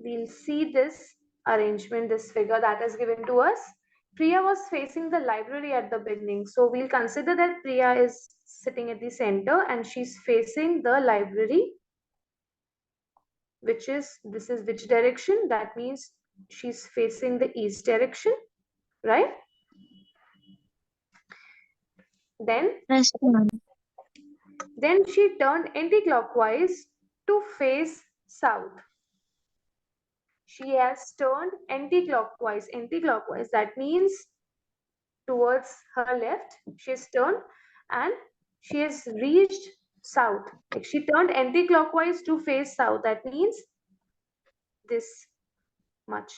we'll see this arrangement, this figure that is given to us. Priya was facing the library at the beginning. So we'll consider that Priya is sitting at the center and she's facing the library, which is, this is which direction? That means she's facing the east direction, right? Then Yes, ma'am. Then she turned anti-clockwise to face south. She has turned anti-clockwise. Anti-clockwise, that means towards her left. She has turned and she has reached south. Like she turned anti-clockwise to face south. That means this much.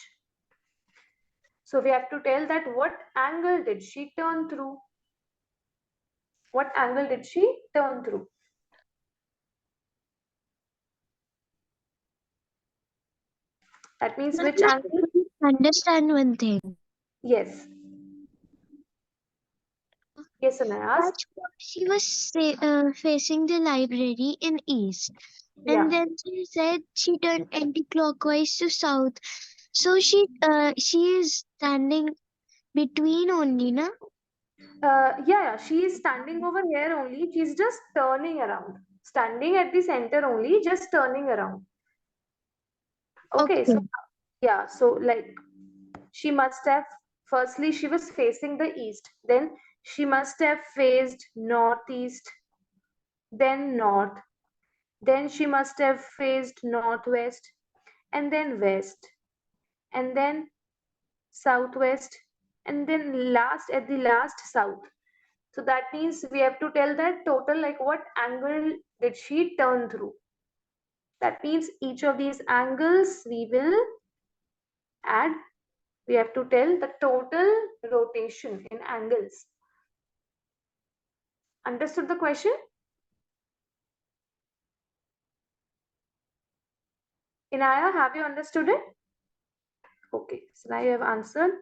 So we have to tell that what angle did she turn through? What angle did she turn through? That means which angle? Understand one thing. Yes. Yes, Anayas. That's what she was facing the library in east. Yeah. And then she said she turned anti-clockwise to south. So she is standing between only, na? Yeah, she is standing over here only. She's just turning around. Standing at the center only, just turning around. Okay, so yeah, so like she must have, firstly, she was facing the east. Then she must have faced northeast, then north. Then she must have faced northwest, and then west, and then southwest, and then last at the last south. So that means we have to tell that total, like what angle did she turn through. That means each of these angles we will add. We have to tell the total rotation in angles. Understood the question? Inaya, have you understood it? Okay, so now you have answered.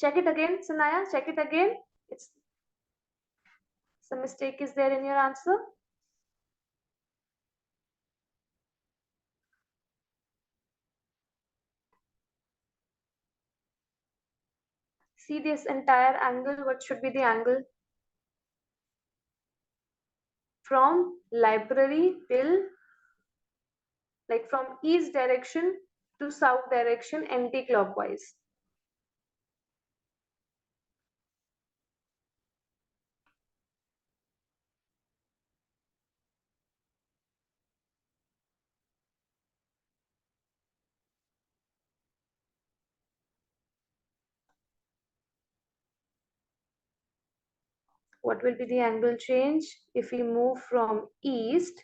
Check it again, Sanaya, check it again. It's some mistake is there in your answer. See this entire angle, what should be the angle? From library till, like from east direction to south direction, anti-clockwise. What will be the angle change if we move from east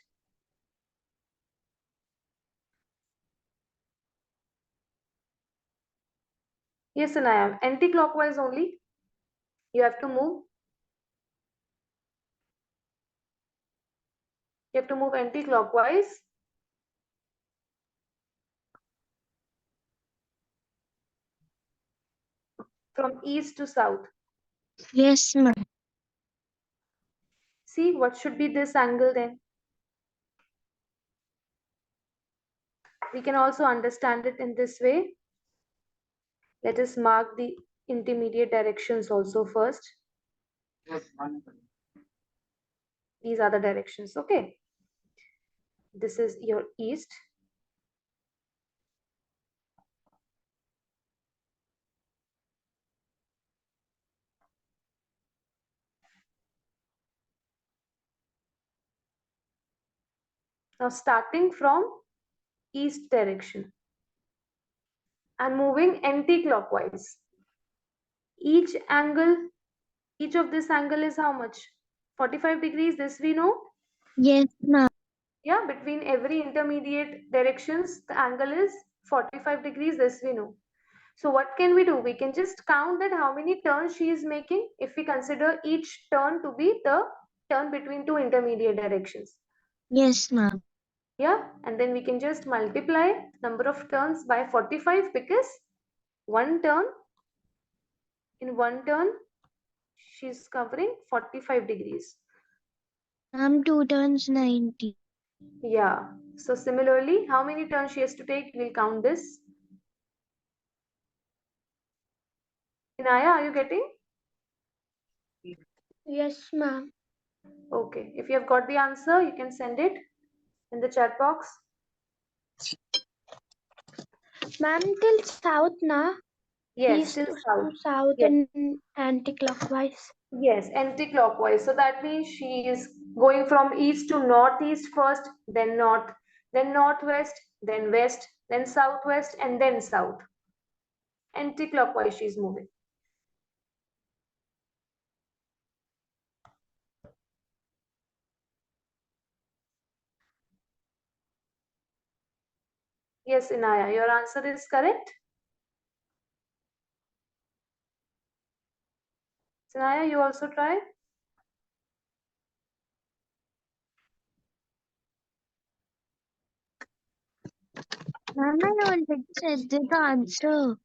Yes, and I am anti-clockwise only. You have to move. You have to move anti-clockwise. From east to south. Yes, ma'am. See, what should be this angle then? We can also understand it in this way. Let us mark the intermediate directions also first. These are the directions, okay? This is your east. Now starting from east direction and moving anti-clockwise. Each of this angle is how much? 45 degrees, this we know. Yes, ma'am. Yeah, between every intermediate directions, the angle is 45 degrees, this we know. So what can we do? We can just count that how many turns she is making if we consider each turn to be the turn between two intermediate directions. Yes, ma'am. Yeah, and then we can just multiply number of turns by 45 because one turn, in one turn, she's covering 45 degrees. 2 turns 90. Yeah, So similarly, how many turns she has to take? We'll count this. Inaya, are you getting? Yes, ma'am. Okay. If you have got the answer, you can send it in the chat box. Ma'am, till south, na? Yes, East till to south. south Yes. and anti-clockwise. Yes, anti-clockwise. So that means she is going from east to northeast first, then north, then northwest, then west, then southwest, and then south. Anti-clockwise she is moving. Yes, Inaya, your answer is correct. Inaya, you also try. Ma'am, I already said the answer.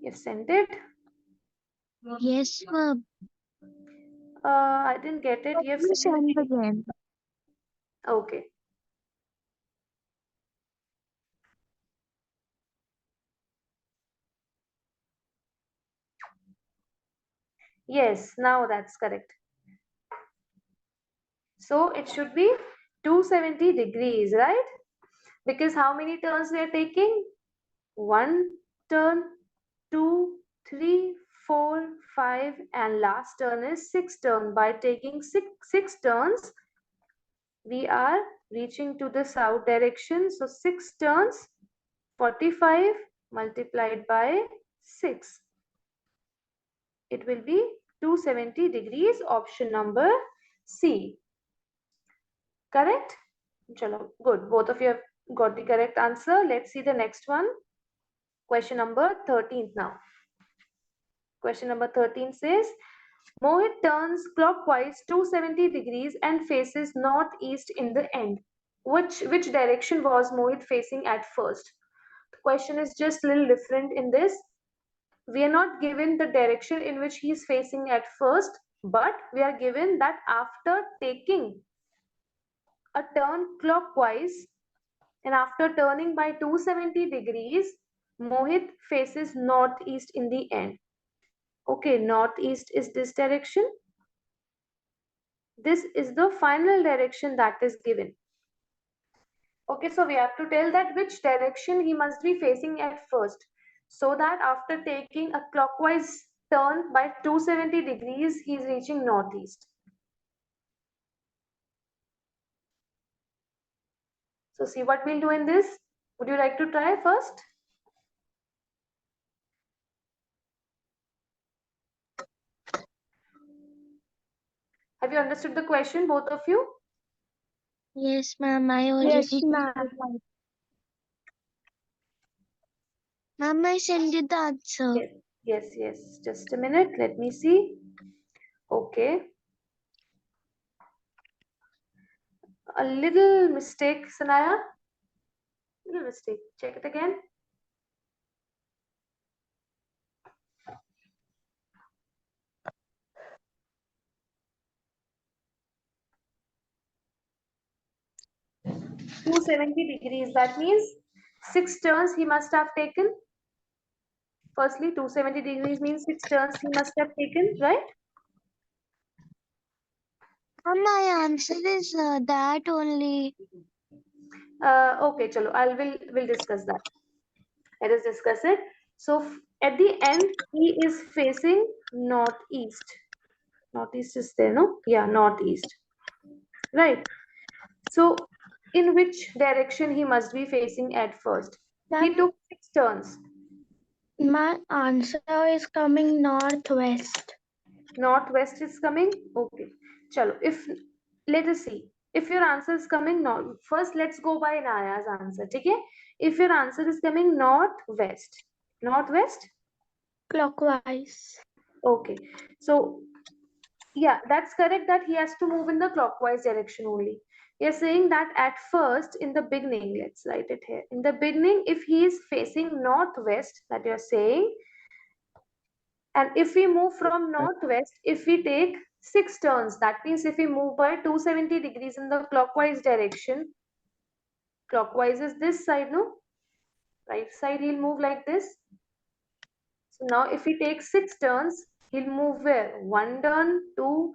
You've sent it. Yes, ma'am. I didn't get it. Let You have me sent send it. again. Okay. Yes, now that's correct. So it should be 270 degrees, right? Because how many turns we are taking? One turn, two, three, four, five, and last turn is six turn. By taking six turns, we are reaching to the south direction. So six turns, 45 multiplied by 6. It will be 270 degrees, option number C. Correct? Chalo, good. Both of you have got the correct answer. Let's see the next one. Question number 13 now. Question number 13 says, Mohit turns clockwise 270 degrees and faces northeast in the end. Which direction was Mohit facing at first? The question is just a little different in this. We are not given the direction in which he is facing at first, but we are given that after taking a turn clockwise and after turning by 270 degrees, Mohit faces northeast in the end. Okay, northeast is this direction. This is the final direction that is given. Okay, so we have to tell that which direction he must be facing at first, so that after taking a clockwise turn by 270 degrees, he is reaching northeast. So see what we'll do in this. Would you like to try first? Have you understood the question, both of you? Yes, ma'am. I already. Yes, ma'am. Ma'am, I send you the answer. Yes, yes, yes. Just a minute. Let me see. Okay. A little mistake, Sanaya. Little mistake. Check it again. Two 70 degrees. That means 6 turns he must have taken. Firstly, 270 degrees means 6 turns he must have taken, right? My answer is that only. Okay, chalo. We'll discuss that. Let us discuss it. So at the end, he is facing northeast. Northeast is there, no? Yeah, northeast. Right. So in which direction he must be facing at first? He took 6 turns. My answer is coming northwest. Northwest is coming. Okay. Chalo. Let us see. If your answer is coming north, first let's go by Naya's answer. Okay? If your answer is coming northwest. Northwest? Clockwise. Okay. So yeah, that's correct that he has to move in the clockwise direction only. You're saying that at first, in the beginning, let's write it here. In the beginning, if he is facing northwest, that you're saying, and if we move from northwest, if we take 6 turns. That means if we move by 270 degrees in the clockwise direction, clockwise is this side, no? Right side he'll move like this. So now if he takes 6 turns, he'll move where? 1 turn, 2,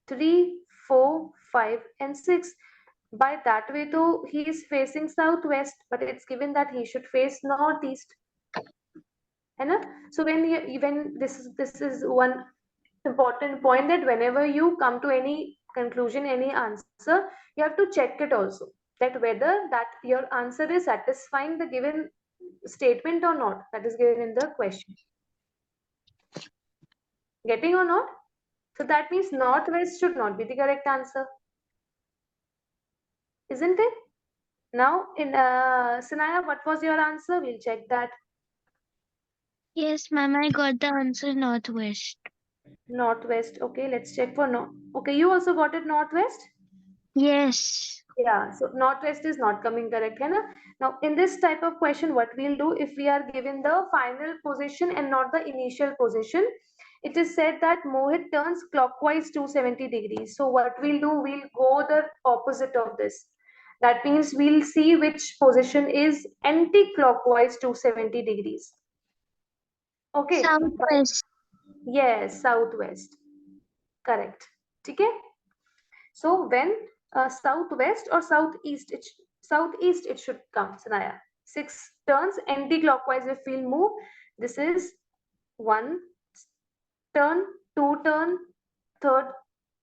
3, 4, 5 and 6. By that way though he is facing southwest, but it's given that he should face northeast. So when this is one important point, that whenever you come to any conclusion, any answer, you have to check it also, that whether that your answer is satisfying the given statement or not, that is given in the question. Getting or not? So that means northwest should not be the correct answer, isn't it? Now in Sanaya, what was your answer? We'll check that. Yes, ma'am, I got the answer northwest. Northwest. Okay, let's check for no. Okay, you also got it northwest? Yes. Yeah, so northwest is not coming correct, hai na? Now, in this type of question, what we'll do if we are given the final position and not the initial position, it is said that Mohit turns clockwise 270 degrees. So what we'll do, we'll go the opposite of this. That means we'll see which position is anti-clockwise 270 degrees. Okay. Southwest. Yes, southwest. Correct. Okay. So when southwest or southeast, southeast it should come, Sanaya. 6 turns anti-clockwise if we'll move. This is 1 turn, 2 turn, third,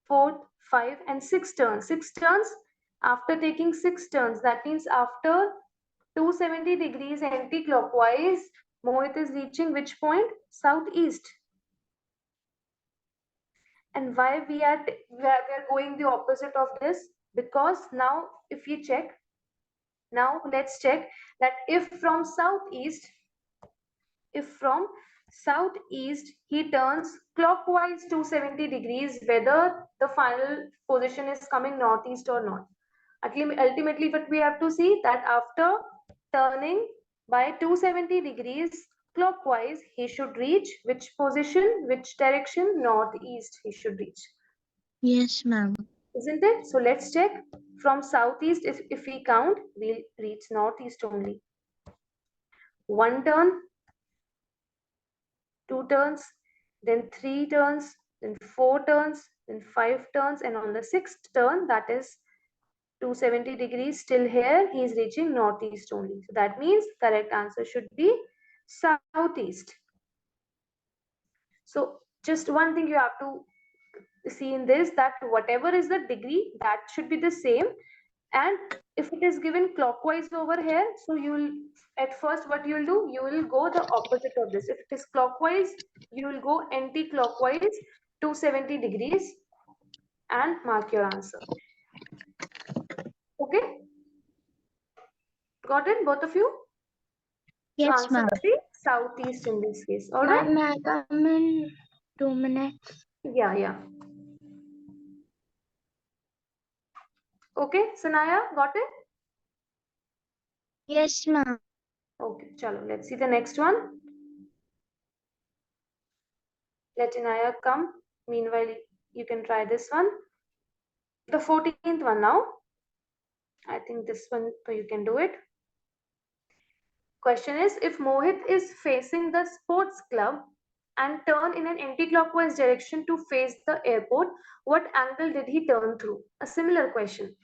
fourth, 5 and 6 turns. 6 turns. After taking 6 turns, that means after 270 degrees anti-clockwise, Mohit is reaching which point? Southeast. And why we are going the opposite of this? Because now if you check, now let's check that if from southeast he turns clockwise 270 degrees, whether the final position is coming northeast or not. Ultimately what we have to see, that after turning by 270 degrees clockwise, he should reach which position, which direction? Northeast he should reach. Yes, ma'am. Isn't it? So let's check. From southeast, if we count, we'll reach northeast only. 1 turn, 2 turns, then 3 turns, then 4 turns, then 5 turns, and on the 6th turn, that is 270 degrees, still here, he is reaching northeast only. So that means correct answer should be southeast. So just one thing you have to see in this, that whatever is the degree, that should be the same. And if it is given clockwise over here, so you will, at first what you will do, you will go the opposite of this. If it is clockwise, you will go anti-clockwise 270 degrees and mark your answer. Okay, got it, both of you? Yes, So answer ma'am. will be southeast in this case. All right. May I come in 2 minutes? Yeah. Okay, Sanaya, got it? Yes, ma'am. Okay, chalo, let's see the next one. Let Inaya come. Meanwhile, you can try this one. The 14th one now. I think this one you can do it. Question is, if Mohit is facing the sports club and turn in an anti-clockwise direction to face the airport, what angle did he turn through? A similar question.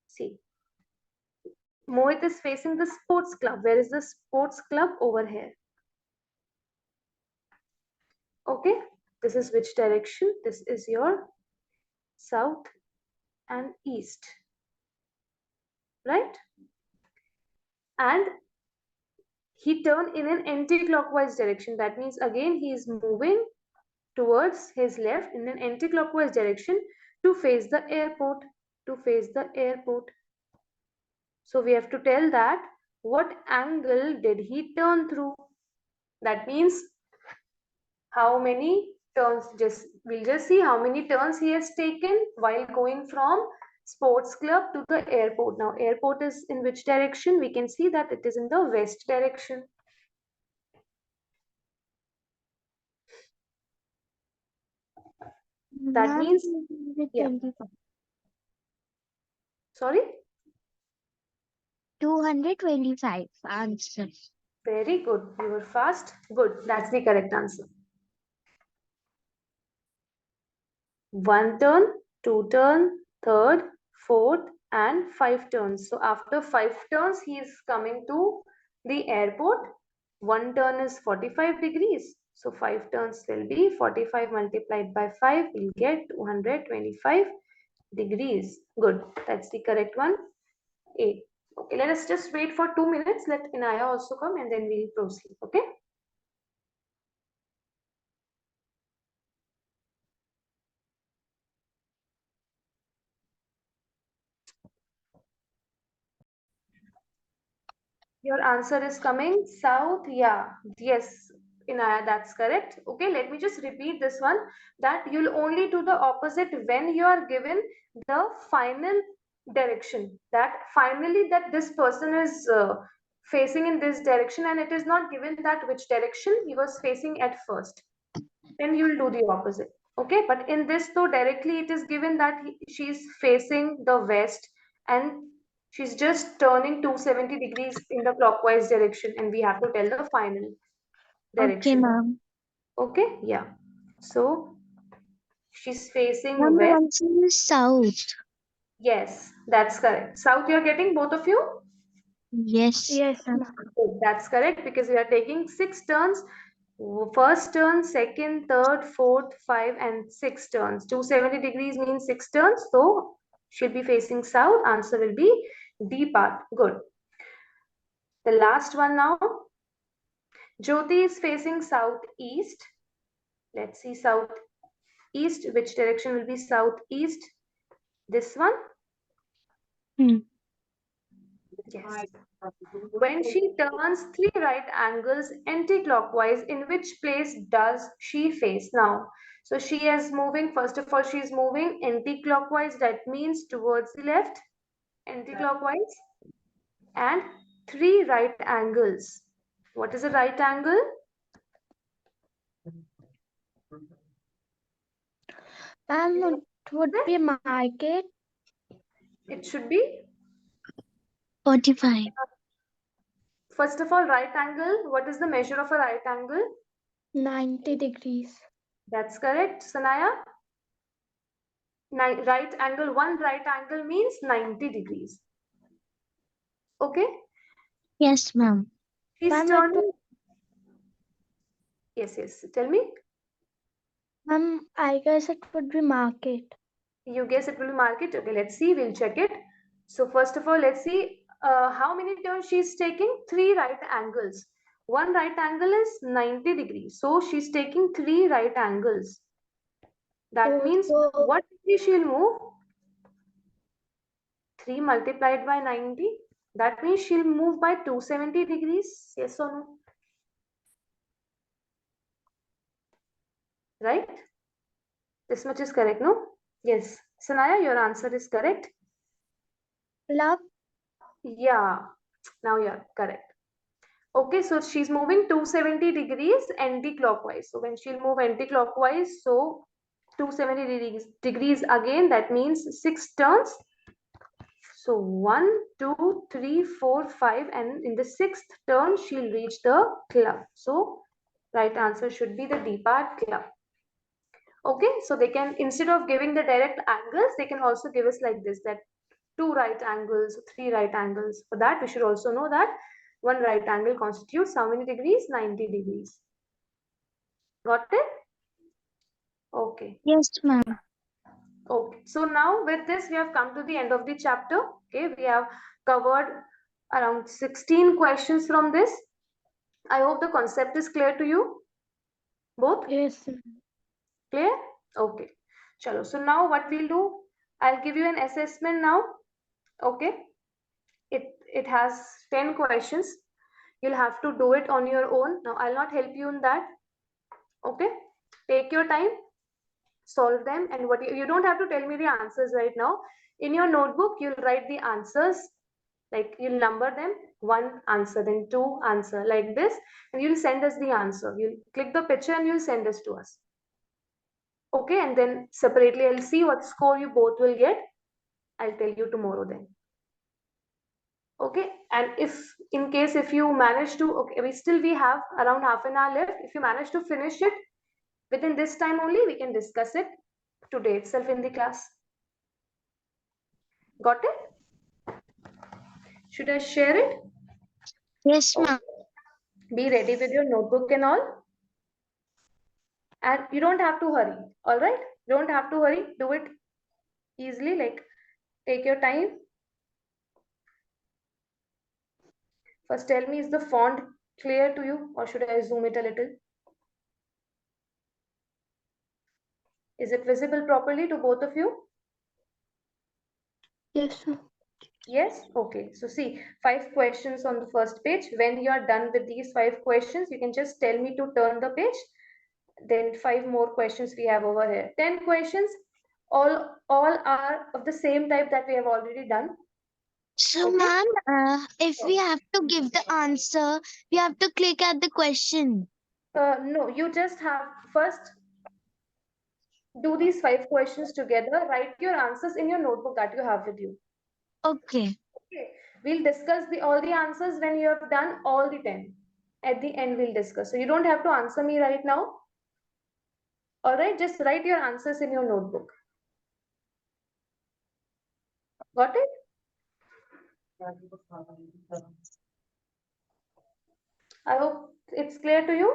See, Mohit is facing the sports club. Where is the sports club? Over here. Okay, this is which direction? This is your south and east, right? And he turned in an anti-clockwise direction. That means again he is moving towards his left in an anti-clockwise direction to face the airport. So we have to tell that what angle did he turn through. That means how many turns, we'll just see how many turns he has taken while going from sports club to the airport. Now airport is in which direction? We can see that it is in the west direction. That means, yeah. 225. Sorry? 225 answer. Very good. You were fast. Good. That's the correct answer. One turn, two turn, third, fourth, and five turns. So after five turns, he is coming to the airport. One turn is 45 degrees. So five turns will be 45 multiplied by 5. We'll get 225 degrees. Good. That's the correct one. A. Okay, let us just wait for 2 minutes. Let Inaya also come and then we'll proceed. Okay. Your answer is coming south. Yeah, yes, Inaya, that's correct. Okay, let me just repeat this one, that you'll only do the opposite when you are given the final direction. That finally that this person is facing in this direction, and it is not given that which direction he was facing at first. Then you will do the opposite. Okay, but in this though directly it is given that she's facing the west, and she's just turning 270 degrees in the clockwise direction, and we have to tell the final Okay, direction. ma'am. Okay, yeah. So she's facing Ma'am, west. answer is south. Yes, that's correct. South, you're getting both of you? Yes. Yes, ma'am. Good, that's correct, because we are taking six turns. First turn, second, third, fourth, five, and six turns. 270 degrees means six turns. So she'll be facing south. Answer will be D part. Good. The last one now. Jyoti is facing southeast. Let's see southeast. Which direction will be southeast? This one? Hmm. Yes. When she turns three right angles anti-clockwise, in which place does she face now? So she is moving, first of all, she is moving anti-clockwise, that means towards the left, anti-clockwise, and three right angles. What is a right angle? Ma'am, it would be market It should be, 45. first of all, right angle. What is the measure of a right angle? 90 degrees. That's correct, Sanaya. Right angle, one right angle means 90 degrees. Okay, Yes, ma'am. she's Ma'am, turning. Yes, tell me. ma'am, I guess it would be market. You guess it will be market. Okay, let's see. We'll check it. So first of all, let's see how many turns she's taking. Three right angles. One right angle is 90 degrees. So she's taking three right angles. That means So, what degree she'll move? 3 multiplied by 90. That means she'll move by 270 degrees. Yes or no? Right? This much is correct, no? Yes. Sanaya, your answer is correct. love, Yeah. Now you're correct. Okay, so she's moving 270 degrees anti-clockwise. So when she'll move anti-clockwise, so 270 degrees again, that means six turns. So 1, 2, 3, 4, 5, and in the sixth turn, she'll reach the club. So right answer should be the D part, club. Okay, so they can, instead of giving the direct angles, they can also give us like this, that two right angles, three right angles. For that, we should also know that one right angle constitutes how many degrees? 90 degrees. Got it? Okay. Yes, ma'am. Okay. So now with this, we have come to the end of the chapter. Okay. We have covered around 16 questions from this. I hope the concept is clear to you. Both? yes, Clear? Okay. Chalo. So now what we'll do, I'll give you an assessment now. Okay. It has 10 questions. You'll have to do it on your own. Now I'll not help you in that. Okay. Take your time, solve them, and what you don't have to tell me the answers right now. In your notebook, you'll write the answers, like you'll number them, one answer, then two answer, like this, and you'll send us the answer. You'll click the picture and you'll send us to us. Okay, and then separately I'll see what score you both will get. I'll tell you tomorrow then. Okay, and if in case if you manage to, okay, we have around half an hour left. If you manage to finish it within this time only, we can discuss it today itself in the class. Got it? Should I share it? Yes, ma'am. Be ready with your notebook and all. And you don't have to hurry. All right? You don't have to hurry. Do it easily. Like take your time. First, tell me, is the font clear to you, or should I zoom it a little? Is it visible properly to both of you? Yes, ma'am. Yes? Okay. So see, 5 questions on the first page. When you are done with these 5 questions, you can just tell me to turn the page. Then 5 more questions we have over here. 10 questions. All are of the same type that we have already done. So, Okay. ma'am, if we have to give the answer, we have to click at the question. No, you just have first do these 5 questions together. Write your answers in your notebook that you have with you. Okay. Okay. We'll discuss all the answers when you have done all the 10. At the end, we'll discuss. So you don't have to answer me right now. All right, just write your answers in your notebook. Got it? I hope it's clear to you.